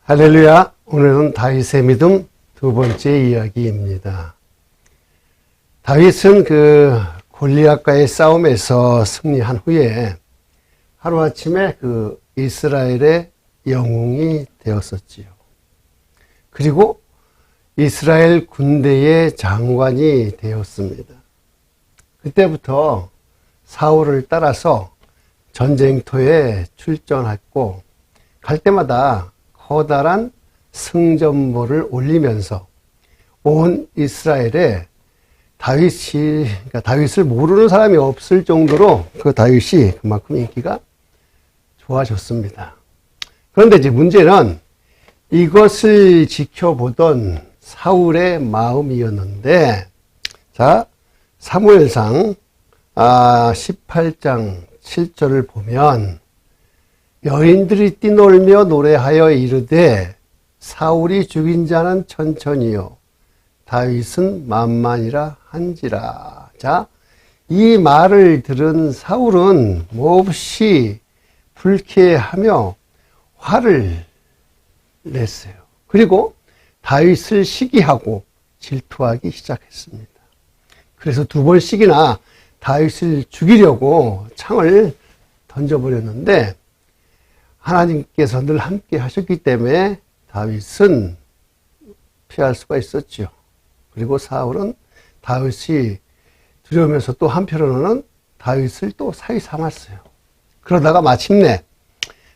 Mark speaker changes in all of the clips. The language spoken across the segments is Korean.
Speaker 1: 할렐루야. 오늘은 다윗의 믿음 두 번째 이야기입니다. 다윗은 골리앗과의 싸움에서 승리한 후에 하루아침에 이스라엘의 영웅이 되었었지요. 그리고 이스라엘 군대의 장관이 되었습니다. 그때부터 사울을 따라서 전쟁터에 출전했고 갈 때마다 커다란 승전보를 올리면서 온 이스라엘에 다윗을 모르는 사람이 없을 정도로 다윗이 그만큼 인기가 좋아졌습니다. 그런데 이제 문제는 이것을 지켜보던 사울의 마음이었는데, 자, 사무엘상 18장 7절을 보면 여인들이 뛰놀며 노래하여 이르되 사울이 죽인 자는 천천히요 다윗은 만만이라 한지라. 자, 이 말을 들은 사울은 몹시 불쾌하며 화를 냈어요. 그리고 다윗을 시기하고 질투하기 시작했습니다. 그래서 두 번씩이나 다윗을 죽이려고 창을 던져버렸는데 하나님께서 늘 함께 하셨기 때문에 다윗은 피할 수가 있었죠. 그리고 사울은 다윗이 두려우면서 또 한편으로는 다윗을 또 사위 삼았어요. 그러다가 마침내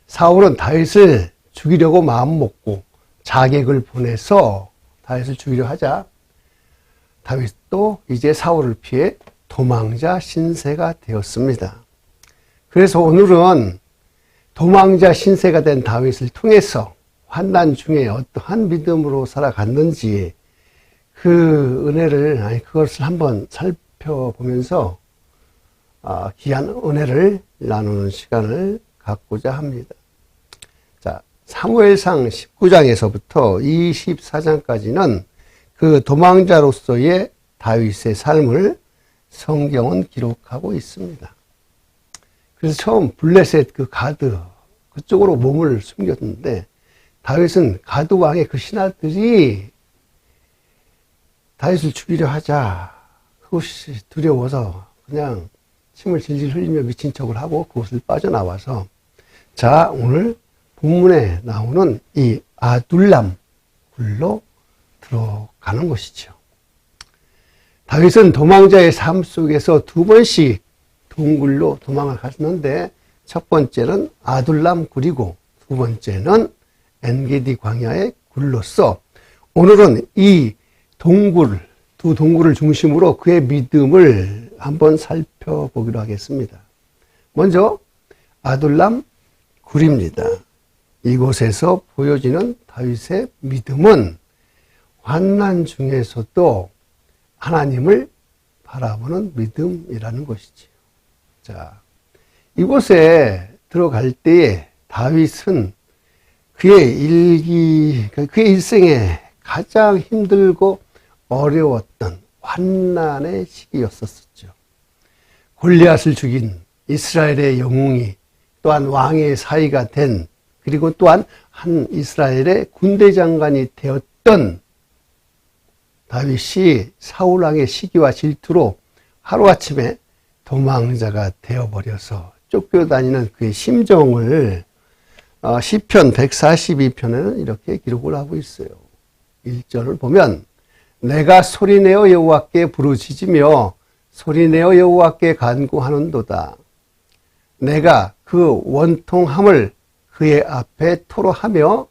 Speaker 1: 사울은 다윗을 죽이려고 마음먹고 자객을 보내서 다윗을 죽이려 하자 다윗도 이제 사울을 피해 도망자 신세가 되었습니다. 그래서 오늘은 도망자 신세가 된 다윗을 통해서 환난 중에 어떠한 믿음으로 살아갔는지 그것을 한번 살펴보면서 귀한 은혜를 나누는 시간을 갖고자 합니다. 자, 사무엘상 19장에서부터 24장까지는 그 도망자로서의 다윗의 삶을 성경은 기록하고 있습니다. 그래서 처음 블레셋 가드 그쪽으로 몸을 숨겼는데 다윗은 가드 왕의 신하들이 다윗을 죽이려 하자 그것이 두려워서 그냥 침을 질질 흘리며 미친 척을 하고 그곳을 빠져나와서 자, 오늘 본문에 나오는 이 아둘람 굴로 들어가는 것이죠. 다윗은 도망자의 삶 속에서 두 번씩 동굴로 도망을 갔는데 첫 번째는 아둘람 굴이고 두 번째는 엔게디 광야의 굴로서 오늘은 이 두 동굴을 중심으로 그의 믿음을 한번 살펴보기로 하겠습니다. 먼저 아둘람 굴입니다. 이곳에서 보여지는 다윗의 믿음은 환난 중에서도 하나님을 바라보는 믿음이라는 것이지요. 자, 이곳에 들어갈 때에 다윗은 그의 일생에 가장 힘들고 어려웠던 환난의 시기였었죠. 골리앗을 죽인 이스라엘의 영웅이 또한 왕의 사위가 된 그리고 또한 한 이스라엘의 군대 장관이 되었던 다윗이 사울 왕의 시기와 질투로 하루아침에 도망자가 되어버려서 쫓겨다니는 그의 심정을 시편 142편에는 이렇게 기록을 하고 있어요. 1절을 보면 내가 소리내어 여호와께 부르짖으며 소리내어 여호와께 간구하는도다. 내가 그 원통함을 그의 앞에 토로하며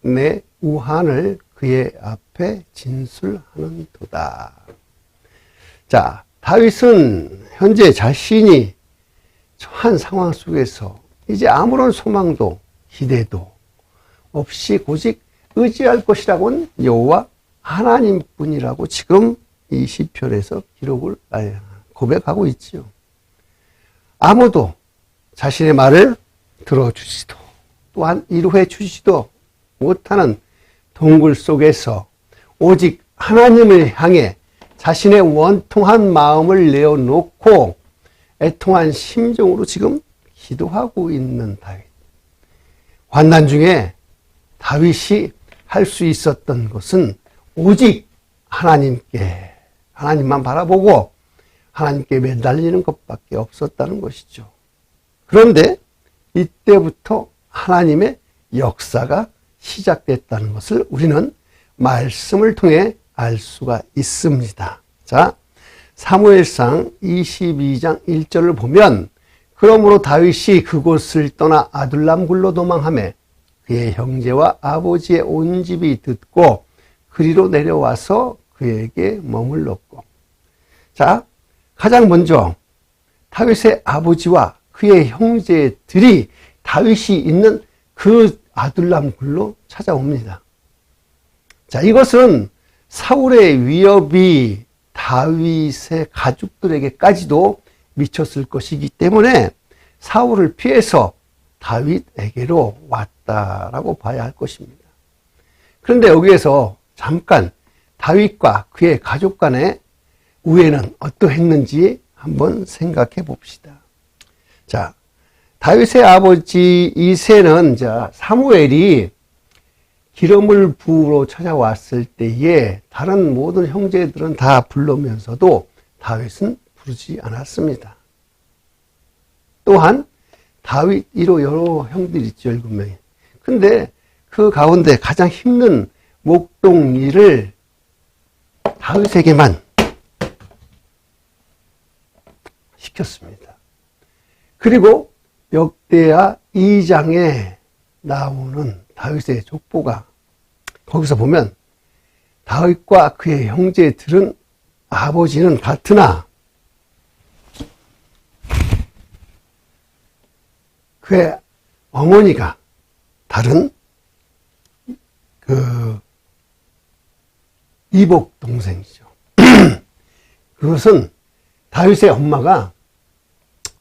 Speaker 1: 내 우한을 그의 앞에 진술하는도다. 자, 다윗은 현재 자신이 처한 상황 속에서 이제 아무런 소망도 기대도 없이 오직 의지할 것이라고는 여호와 하나님뿐이라고 지금 이 시편에서 고백하고 있지요. 아무도 자신의 말을 들어주지도 또한 이루해 주지도 못하는 동굴 속에서 오직 하나님을 향해 자신의 원통한 마음을 내어놓고 애통한 심정으로 지금 기도하고 있는 다윗. 환난 중에 다윗이 할 수 있었던 것은 오직 하나님만 바라보고 하나님께 매달리는 것밖에 없었다는 것이죠. 그런데 이때부터 하나님의 역사가 시작됐다는 것을 우리는 말씀을 통해 알 수가 있습니다. 자, 사무엘상 22장 1절을 보면 그러므로 다윗이 그곳을 떠나 아둘람 굴로 도망하며 그의 형제와 아버지의 온 집이 듣고 그리로 내려와서 그에게 머물렀고. 자, 가장 먼저 다윗의 아버지와 그의 형제들이 다윗이 있는 그 아둘람 굴로 찾아옵니다. 자, 이것은 사울의 위협이 다윗의 가족들에게까지도 미쳤을 것이기 때문에 사울을 피해서 다윗에게로 왔다라고 봐야 할 것입니다. 그런데 여기에서 잠깐 다윗과 그의 가족 간의 우애는 어떠했는지 한번 생각해 봅시다. 자, 다윗의 아버지 이새는 사무엘이 기름을 부으러 찾아왔을 때에 다른 모든 형제들은 다 부르면서도 다윗은 부르지 않았습니다. 또한 다윗 이로 여러 형들이 있죠, 7명이. 근데 그 가운데 가장 힘든 목동 일을 다윗에게만 시켰습니다. 그리고 역대하 2장에 나오는 다윗의 족보가 거기서 보면 다윗과 그의 형제들은 아버지는 같으나 그의 어머니가 다른 이복 동생이죠. 그것은 다윗의 엄마가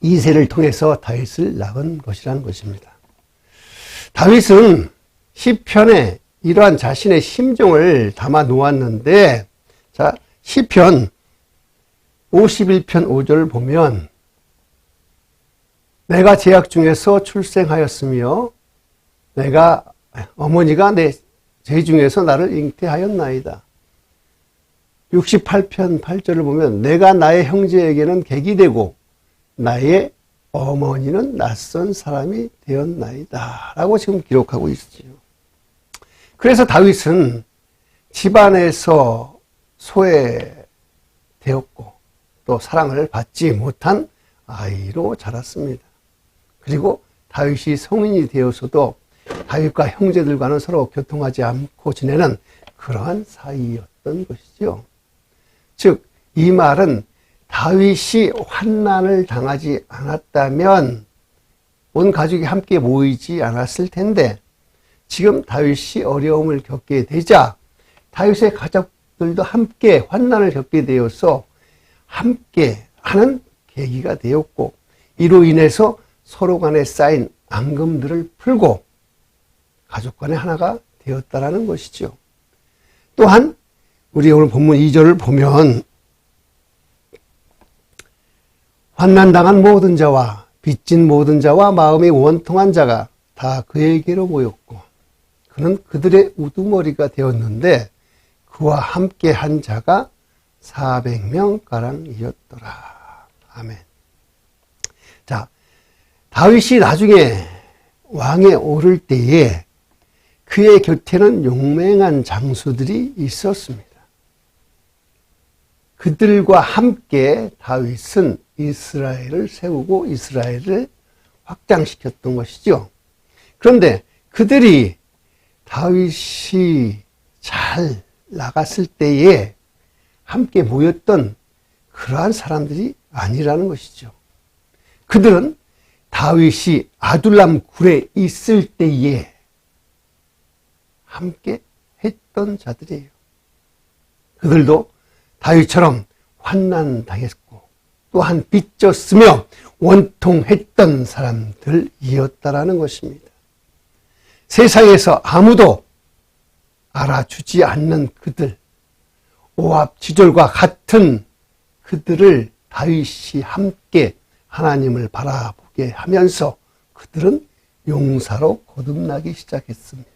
Speaker 1: 이새를 통해서 다윗을 낳은 것이라는 것입니다. 다윗은 시편에 이러한 자신의 심정을 담아 놓았는데, 자, 시편 51편 5절을 보면 내가 제약 중에서 출생하였으며 내가 어머니가 내 제 중에서 나를 잉태하였나이다. 68편 8절을 보면 내가 나의 형제에게는 객이 되고 나의 어머니는 낯선 사람이 되었나이다 라고 지금 기록하고 있지요. 그래서 다윗은 집안에서 소외되었고 또 사랑을 받지 못한 아이로 자랐습니다. 그리고 다윗이 성인이 되어서도 다윗과 형제들과는 서로 교통하지 않고 지내는 그러한 사이였던 것이죠. 즉, 이 말은 다윗이 환난을 당하지 않았다면 온 가족이 함께 모이지 않았을 텐데 지금 다윗이 어려움을 겪게 되자 다윗의 가족들도 함께 환난을 겪게 되어서 함께 하는 계기가 되었고 이로 인해서 서로 간에 쌓인 앙금들을 풀고 가족 간에 하나가 되었다라는 것이죠. 또한 우리 오늘 본문 2절을 보면 환난당한 모든 자와 빚진 모든 자와 마음이 원통한 자가 다 그에게로 모였고 그는 그들의 우두머리가 되었는데 그와 함께 한 자가 400명가량이었더라. 아멘. 자, 다윗이 나중에 왕에 오를 때에 그의 곁에는 용맹한 장수들이 있었습니다. 그들과 함께 다윗은 이스라엘을 세우고 이스라엘을 확장시켰던 것이죠. 그런데 그들이 다윗이 잘 나갔을 때에 함께 모였던 그러한 사람들이 아니라는 것이죠. 그들은 다윗이 아둘람 굴에 있을 때에 함께 했던 자들이에요. 그들도 다윗처럼 환난당했고 또한 빚졌으며 원통했던 사람들이었다라는 것입니다. 세상에서 아무도 알아주지 않는 그들, 오합지졸과 같은 그들을 다윗이 함께 하나님을 바라보게 하면서 그들은 용사로 거듭나기 시작했습니다.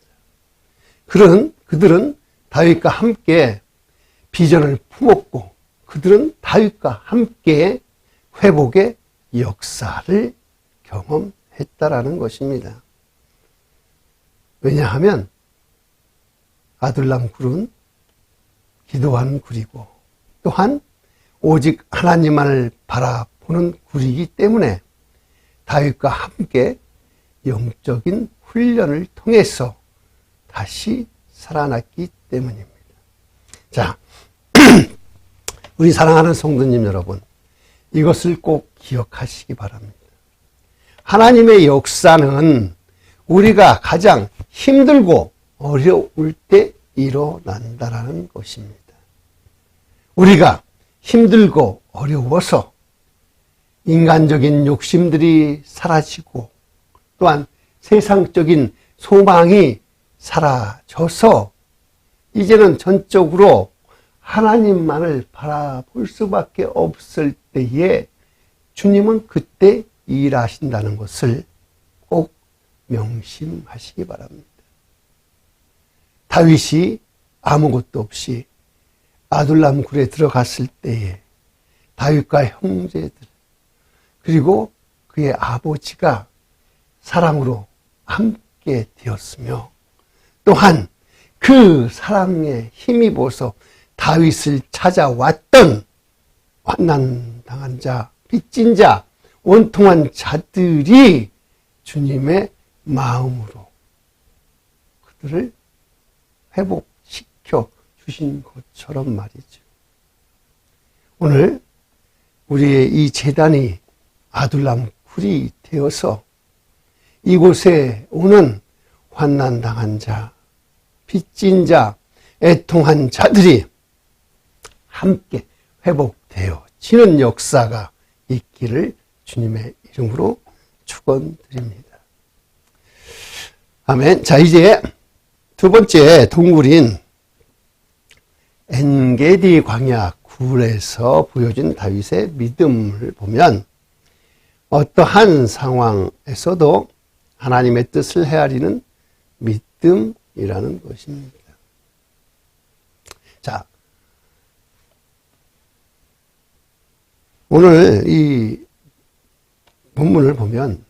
Speaker 1: 그들은 다윗과 함께 비전을 품었고 그들은 다윗과 함께 회복의 역사를 경험했다라는 것입니다. 왜냐하면 아둘람 굴은 기도하는 굴이고 또한 오직 하나님만을 바라보는 굴이기 때문에 다윗과 함께 영적인 훈련을 통해서 다시 살아났기 때문입니다. 자, 우리 사랑하는 성도님 여러분, 이것을 꼭 기억하시기 바랍니다. 하나님의 역사는 우리가 가장 힘들고 어려울 때 일어난다라는 것입니다. 우리가 힘들고 어려워서 인간적인 욕심들이 사라지고 또한 세상적인 소망이 사라져서 이제는 전적으로 하나님만을 바라볼 수밖에 없을 때에 주님은 그때 일하신다는 것을 꼭 명심하시기 바랍니다. 다윗이 아무것도 없이 아둘람 굴에 들어갔을 때에 다윗과 형제들 그리고 그의 아버지가 사랑으로 함께 되었으며 또한 그 사랑에 힘입어서 다윗을 찾아왔던 환난당한 자, 빚진 자, 원통한 자들이 주님의 마음으로 그들을 회복시켜 주신 것처럼 말이죠. 오늘 우리의 이 제단이 아둘람 굴이 되어서 이곳에 오는 환난당한 자, 빚진 자, 애통한 자들이 함께 회복되어지는 역사가 있기를 주님의 이름으로 축원드립니다. 아멘. 자, 이제 두 번째 동굴인 엔게디 광야 굴에서 보여진 다윗의 믿음을 보면 어떠한 상황에서도 하나님의 뜻을 헤아리는 믿음이라는 것입니다. 자, 오늘 이 본문을 보면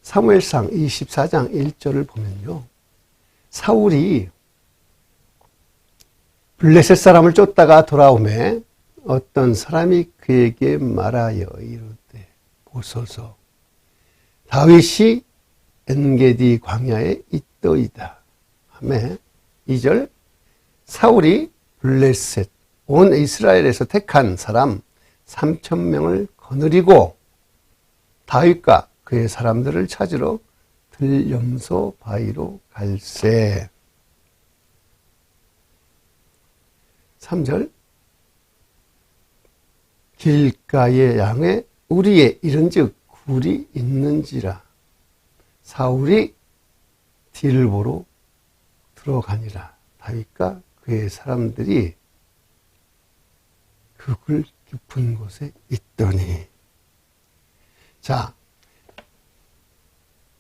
Speaker 1: 사무엘상 24장 1절을 보면요. 사울이 블레셋 사람을 쫓다가 돌아오매 어떤 사람이 그에게 말하여 이르되 보소서 다윗이 엔게디 광야에 있더이다 하매 2절 사울이 블레셋 온 이스라엘에서 택한 사람 3,000명을 거느리고 다윗과 그의 사람들을 찾으러 들염소 바위로 갈새. 3절 길가의 양에 우리의 이른즉 굴이 있는지라 사울이 뒤를 보러 들어가니라. 다윗과 그의 사람들이 그 굴 깊은 곳에 있더니. 자,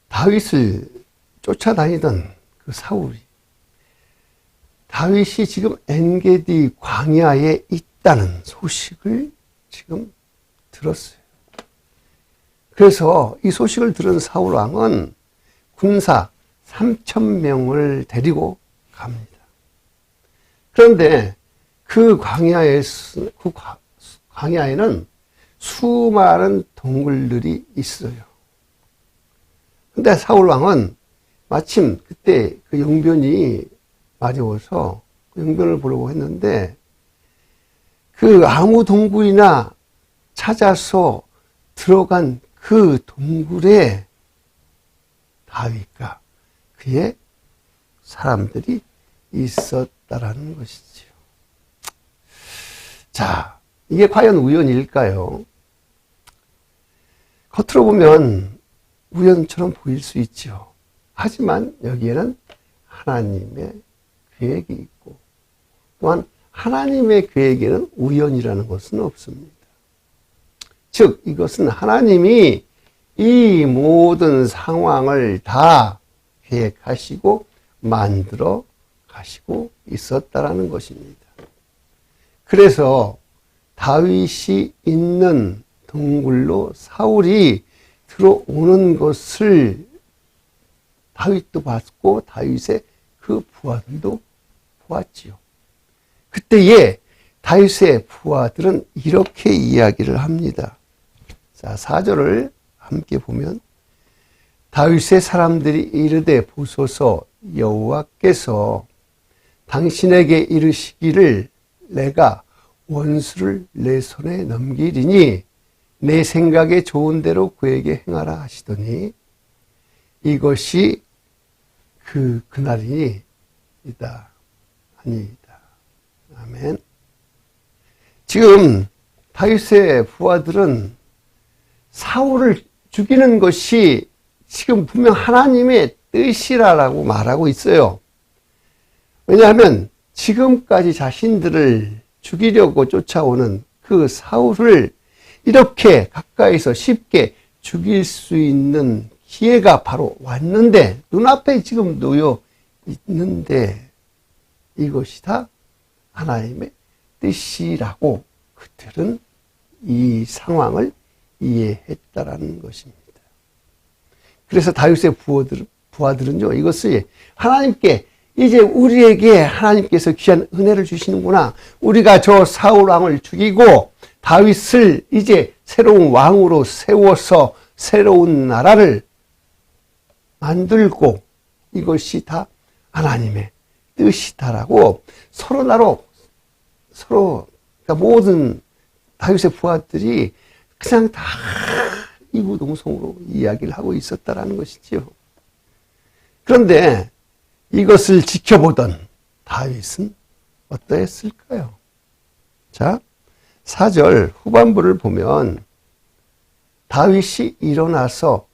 Speaker 1: 다윗을 쫓아다니던 그 사울이 다윗이 지금 엔게디 광야에 있다는 소식을 지금 들었어요. 그래서 이 소식을 들은 사울 왕은 군사 3,000명을 데리고 갑니다. 그런데 그 광야에는 수많은 동굴들이 있어요. 근데 사울 왕은 마침 그때 그 용변이 마려워서 그 용변을 보려고 했는데 그 아무 동굴이나 찾아서 들어간 그 동굴에 다윗과 그의 사람들이 있었다라는 것이지요. 자, 이게 과연 우연일까요? 겉으로 보면 우연처럼 보일 수 있죠. 하지만 여기에는 하나님의 계획이 있고 또한 하나님의 계획에는 우연이라는 것은 없습니다. 즉 이것은 하나님이 이 모든 상황을 다 계획하시고 만들어 가시고 있었다라는 것입니다. 그래서 다윗이 있는 동굴로 사울이 들어오는 것을 다윗도 봤고 다윗의 그 부하들도 보았지요. 그때에 다윗의 부하들은 이렇게 이야기를 합니다. 자, 4절을 함께 보면 다윗의 사람들이 이르되 보소서 여호와께서 당신에게 이르시기를 내가 원수를 내 손에 넘기리니 내 생각에 좋은 대로 그에게 행하라 하시더니 이것이 그날이니이다. 아니이다. 아멘. 지금 다윗의 부하들은 사울을 죽이는 것이 지금 분명 하나님의 뜻이라고 말하고 있어요. 왜냐하면 지금까지 자신들을 죽이려고 쫓아오는 그 사울을 이렇게 가까이서 쉽게 죽일 수 있는 기회가 바로 왔는데, 눈앞에 지금 놓여 있는데 이것이 다 하나님의 뜻이라고 그들은 이 상황을 이해했다라는 것입니다. 그래서 다윗의 부하들은요, 이것을 하나님께 이제 우리에게 하나님께서 귀한 은혜를 주시는구나. 우리가 저 사울 왕을 죽이고 다윗을 이제 새로운 왕으로 세워서 새로운 나라를 만들고 이것이 다 하나님의 뜻이다라고 서로 그러니까 모든 다윗의 부하들이 그냥 다 이구동성으로 이야기를 하고 있었다라는 것이지요. 그런데 이것을 지켜보던 다윗은 어떠했을까요? 자, 4절 후반부를 보면 다윗이 일어나서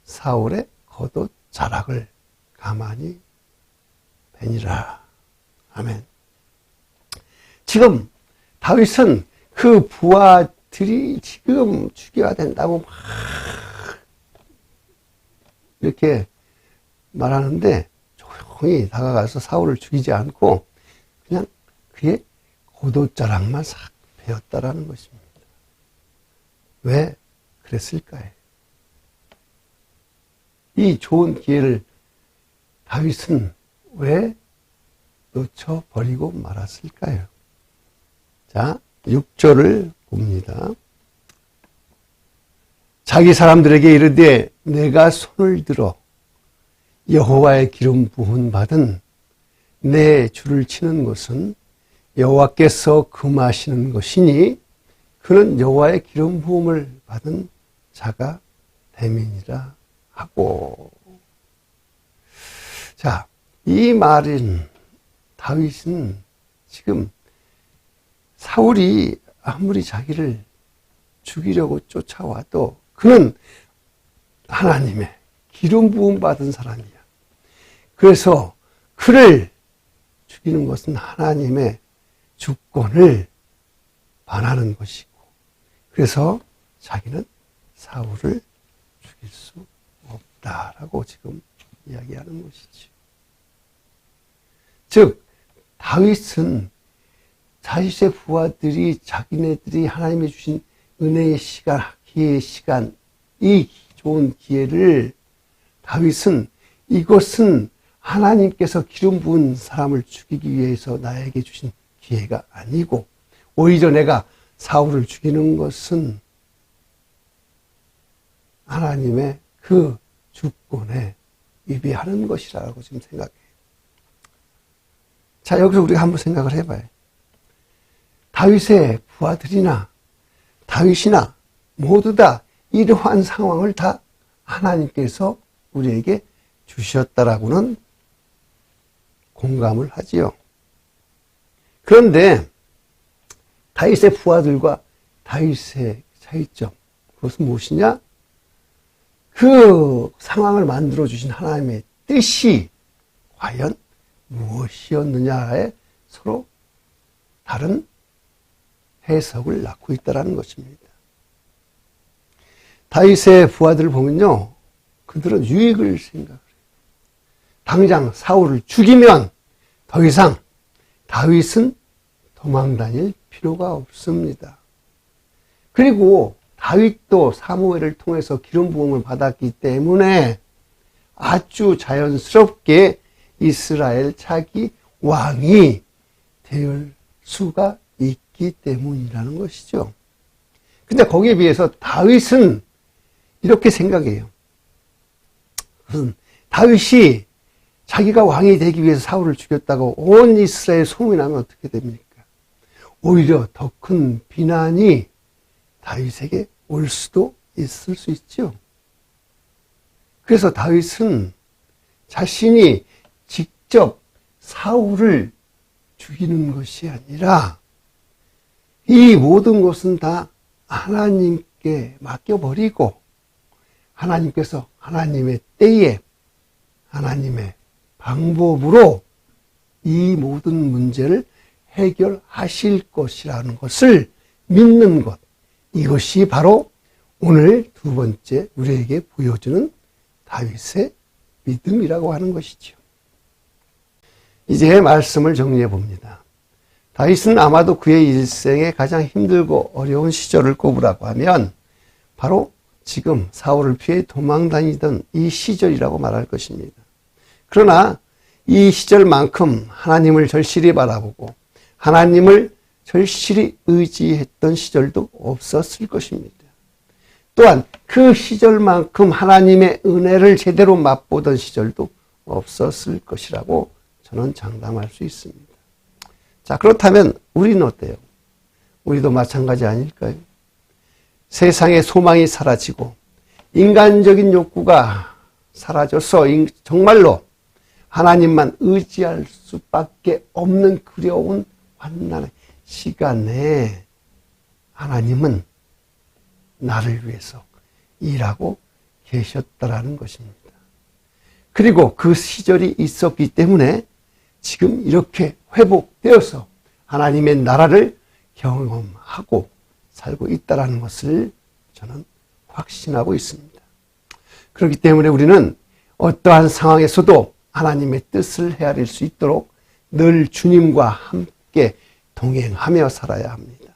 Speaker 1: 사울의 겉옷 자락을 가만히 베니라. 아멘. 지금 다윗은 그 부하들이 지금 죽여야 된다고 막 이렇게 말하는데 조용히 다가가서 사울을 죽이지 않고 그냥 그의 겉옷자락만 싹 베었다라는 것입니다. 왜 그랬을까요? 이 좋은 기회를 다윗은 왜 놓쳐버리고 말았을까요? 자, 6절을 봅니다. 자기 사람들에게 이르되 내가 손을 들어 여호와의 기름 부은 받은 내 줄을 치는 것은 여호와께서 금하시는 것이니 그는 여호와의 기름 부음을 받은 자가 됨이니라 하고. 자, 이 말은 다윗은 지금 사울이 아무리 자기를 죽이려고 쫓아와도 그는 하나님의 기름 부음 받은 사람이야. 그래서 그를 죽이는 것은 하나님의 주권을 반하는 것이고, 그래서 자기는 사울을 죽일 수 없다라고 지금 이야기하는 것이죠. 즉 다윗은 다윗의 부하들이 자기네들이 하나님이 주신 은혜의 시간, 기회의 시간, 이 좋은 기회를 다윗은 이것은 하나님께서 기름 부은 사람을 죽이기 위해서 나에게 주신 기회가 아니고 오히려 내가 사울을 죽이는 것은 하나님의 그 주권에 위배하는 것이라고 지금 생각해요. 자, 여기서 우리가 한번 생각을 해봐요. 다윗의 부하들이나 다윗이나 모두 다 이러한 상황을 다 하나님께서 우리에게 주셨다라고는 공감을 하지요. 그런데 다윗의 부하들과 다윗의 차이점, 그것은 무엇이냐? 그 상황을 만들어주신 하나님의 뜻이 과연 무엇이었느냐에 서로 다른 해석을 낳고 있다는 것입니다. 다윗의 부하들을 보면요, 그들은 유익을 생각해요. 당장 사울을 죽이면 더 이상 다윗은 도망 다닐 필요가 없습니다. 그리고 다윗도 사무엘을 통해서 기름 부음을 받았기 때문에 아주 자연스럽게 이스라엘 차기 왕이 될 수가 있기 때문이라는 것이죠. 근데 거기에 비해서 다윗은 이렇게 생각해요. 다윗이 자기가 왕이 되기 위해서 사울을 죽였다고 온 이스라엘 소문이 나면 어떻게 됩니까? 오히려 더 큰 비난이 다윗에게 올 수도 있을 수 있죠. 그래서 다윗은 자신이 직접 사울을 죽이는 것이 아니라 이 모든 것은 다 하나님께 맡겨버리고 하나님께서 하나님의 때에 하나님의 방법으로 이 모든 문제를 해결하실 것이라는 것을 믿는 것, 이것이 바로 오늘 두 번째 우리에게 보여주는 다윗의 믿음이라고 하는 것이죠. 이제 말씀을 정리해 봅니다. 다윗은 아마도 그의 일생에 가장 힘들고 어려운 시절을 꼽으라고 하면 바로 지금 사울을 피해 도망 다니던 이 시절이라고 말할 것입니다. 그러나 이 시절만큼 하나님을 절실히 바라보고 하나님을 절실히 의지했던 시절도 없었을 것입니다. 또한 그 시절만큼 하나님의 은혜를 제대로 맛보던 시절도 없었을 것이라고 저는 장담할 수 있습니다. 자, 그렇다면 우리는 어때요? 우리도 마찬가지 아닐까요? 세상의 소망이 사라지고 인간적인 욕구가 사라져서 정말로 하나님만 의지할 수밖에 없는 그려운 환난의 시간에 하나님은 나를 위해서 일하고 계셨다라는 것입니다. 그리고 그 시절이 있었기 때문에 지금 이렇게 회복되어서 하나님의 나라를 경험하고 살고 있다는 것을 저는 확신하고 있습니다. 그렇기 때문에 우리는 어떠한 상황에서도 하나님의 뜻을 헤아릴 수 있도록 늘 주님과 함께 동행하며 살아야 합니다.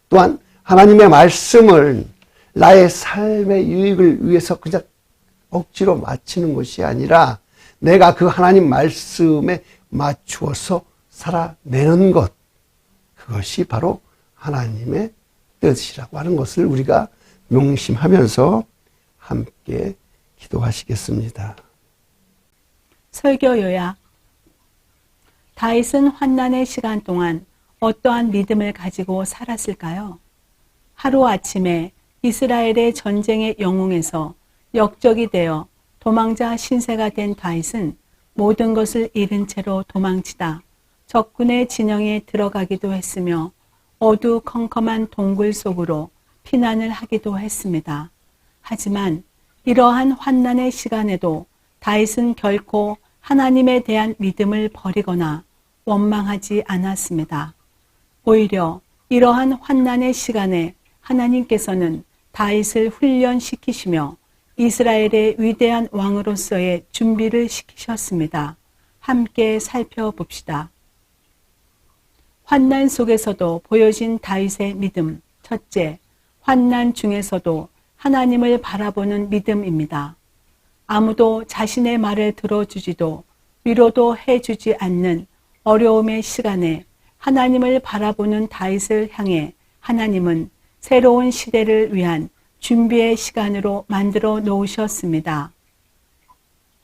Speaker 1: 또한 하나님의 말씀을 나의 삶의 유익을 위해서 그냥 억지로 맞추는 것이 아니라 내가 그 하나님 말씀에 맞추어서 살아내는 것, 그것이 바로 하나님의 뜻이라고 하는 것을 우리가 명심하면서 함께 기도하시겠습니다.
Speaker 2: 설교 요약. 다윗은 환난의 시간 동안 어떠한 믿음을 가지고 살았을까요? 하루아침에 이스라엘의 전쟁의 영웅에서 역적이 되어 도망자 신세가 된 다윗은 모든 것을 잃은 채로 도망치다 적군의 진영에 들어가기도 했으며 어두컴컴한 동굴 속으로 피난을 하기도 했습니다. 하지만 이러한 환난의 시간에도 다윗은 결코 하나님에 대한 믿음을 버리거나 원망하지 않았습니다. 오히려 이러한 환난의 시간에 하나님께서는 다윗을 훈련시키시며 이스라엘의 위대한 왕으로서의 준비를 시키셨습니다. 함께 살펴봅시다. 환난 속에서도 보여진 다윗의 믿음. 첫째, 환난 중에서도 하나님을 바라보는 믿음입니다. 아무도 자신의 말을 들어주지도 위로도 해주지 않는 어려움의 시간에 하나님을 바라보는 다윗을 향해 하나님은 새로운 시대를 위한 준비의 시간으로 만들어 놓으셨습니다.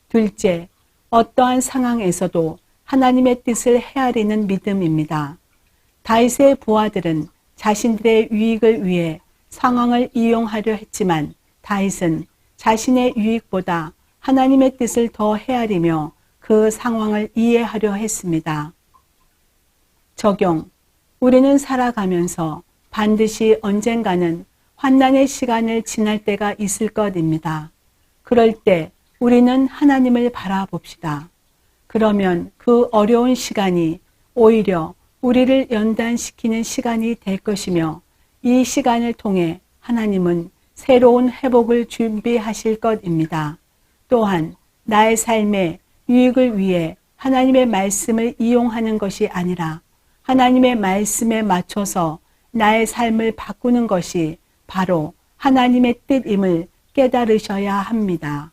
Speaker 2: 둘째, 어떠한 상황에서도 하나님의 뜻을 헤아리는 믿음입니다. 다윗의 부하들은 자신들의 유익을 위해 상황을 이용하려 했지만 다윗은 자신의 유익보다 하나님의 뜻을 더 헤아리며 그 상황을 이해하려 했습니다. 적용. 우리는 살아가면서 반드시 언젠가는 환난의 시간을 지날 때가 있을 것입니다. 그럴 때 우리는 하나님을 바라봅시다. 그러면 그 어려운 시간이 오히려 우리를 연단시키는 시간이 될 것이며 이 시간을 통해 하나님은 새로운 회복을 준비하실 것입니다. 또한 나의 삶에 유익을 위해 하나님의 말씀을 이용하는 것이 아니라 하나님의 말씀에 맞춰서 나의 삶을 바꾸는 것이 바로 하나님의 뜻임을 깨달으셔야 합니다.